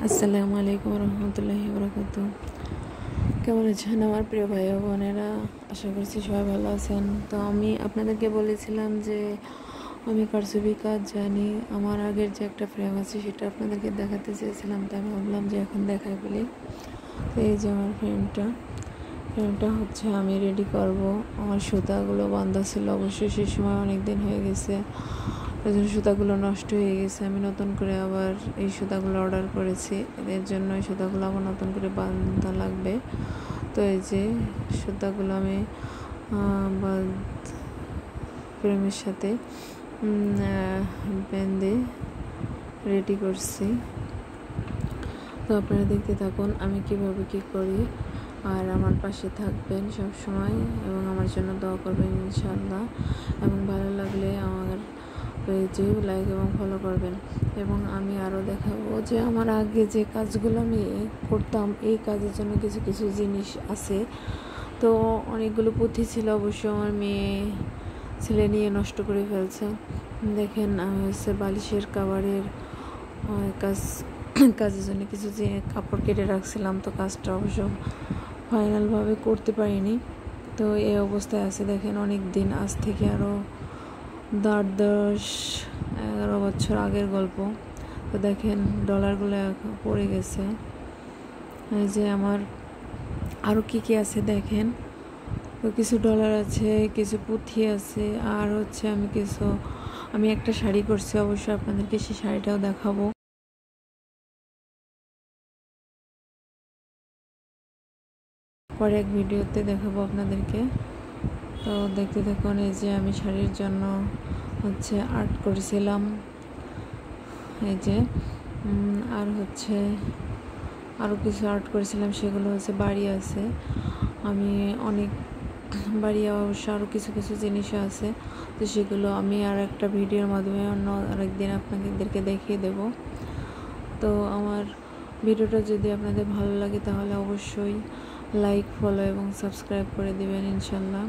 আসসালামু আলাইকুম রহমতুল্লাহি বারাকাতুহু। কেমন আছেন আমার প্রিয় ভাই ও বোনেরা? আশা করছি সবাই ভালো আছেন। তো আমি আপনাদেরকে বলেছিলাম যে আমি কারচুপি কাজ জানি। আমার আগের যে একটা ফ্রেম আছে সেটা আপনাদেরকে দেখাতে চেয়েছিলাম, তাই আমি ভাবলাম যে এখন দেখাই বলি। তো এই যে আমার ফ্রেমটা হচ্ছে আমি রেডি করব। আমার সুতাগুলো বাঁধা ছিল, অবশ্যই সেই সময় অনেক দিন হয়ে গেছে, ওই জন্য সুতাগুলো নষ্ট হয়ে গেছে। আমি নতুন করে আবার এই সুতাগুলো অর্ডার করেছি, এর জন্য এই সুতাগুলো আবার নতুন করে বাঁধা লাগবে। তো এই যে সুতাগুলো আমি ফ্রেমের সাথে বেঁধে রেডি করছি। তো আপনারা দেখতে থাকুন আমি কিভাবে কি করি, আর আমার পাশে থাকবেন সব সময় এবং আমার জন্য দোয়া করবেন ইনশাআল্লাহ। এবং ভালো লাগলে আমার পেজে লাইক এবং ফলো করবেন। এবং আমি আরও দেখাবো যে আমার আগে যে কাজগুলো আমি করতাম, এই কাজের জন্য কিছু কিছু জিনিস আছে। তো অনেকগুলো পুঁথি ছিল, অবশ্য আমার মেয়ে ছেলে নিয়ে নষ্ট করে ফেলছে। দেখেন আমি হচ্ছে বালিশের কাভারের কাজের জন্য কিছু যে কাপড় কেটে রাখছিলাম, তো কাজটা অবশ্য ফাইনালভাবে করতে পারিনি। তো এই অবস্থায় আছে দেখেন, অনেক দিন, আজ থেকে আরও 10-11 বছর আগের গল্প। তো দেখেন ডলারগুলো পড়ে গেছে। এই যে আমার আরও কী আছে দেখেন, তো কিছু ডলার আছে, কিছু পুঁথি আছে, আর হচ্ছে আমি একটা শাড়ি করছি, অবশ্যই আপনাদেরকে সেই শাড়িটাও দেখাবো। পরে এক ভিডিওতে দেখাবো আপনাদেরকে। তো দেখতে দেখুন, এই যে আমি শাড়ির জন্য হচ্ছে আর্ট করেছিলাম। এই যে আর হচ্ছে আরও কিছু আর্ট করেছিলাম, সেগুলো হচ্ছে বাড়ি আছে। আমি অনেক বাড়ি, অবশ্য আরও কিছু কিছু জিনিসও আছে, তো সেগুলো আমি আর একটা ভিডিওর মাধ্যমে অন্য আরেকদিন আপনাদেরকে দেখিয়ে দেব। তো আমার ভিডিওটা যদি আপনাদের ভালো লাগে তাহলে অবশ্যই লাইক, ফলো এবং সাবস্ক্রাইব করে দেবেন ইনশাল্লাহ।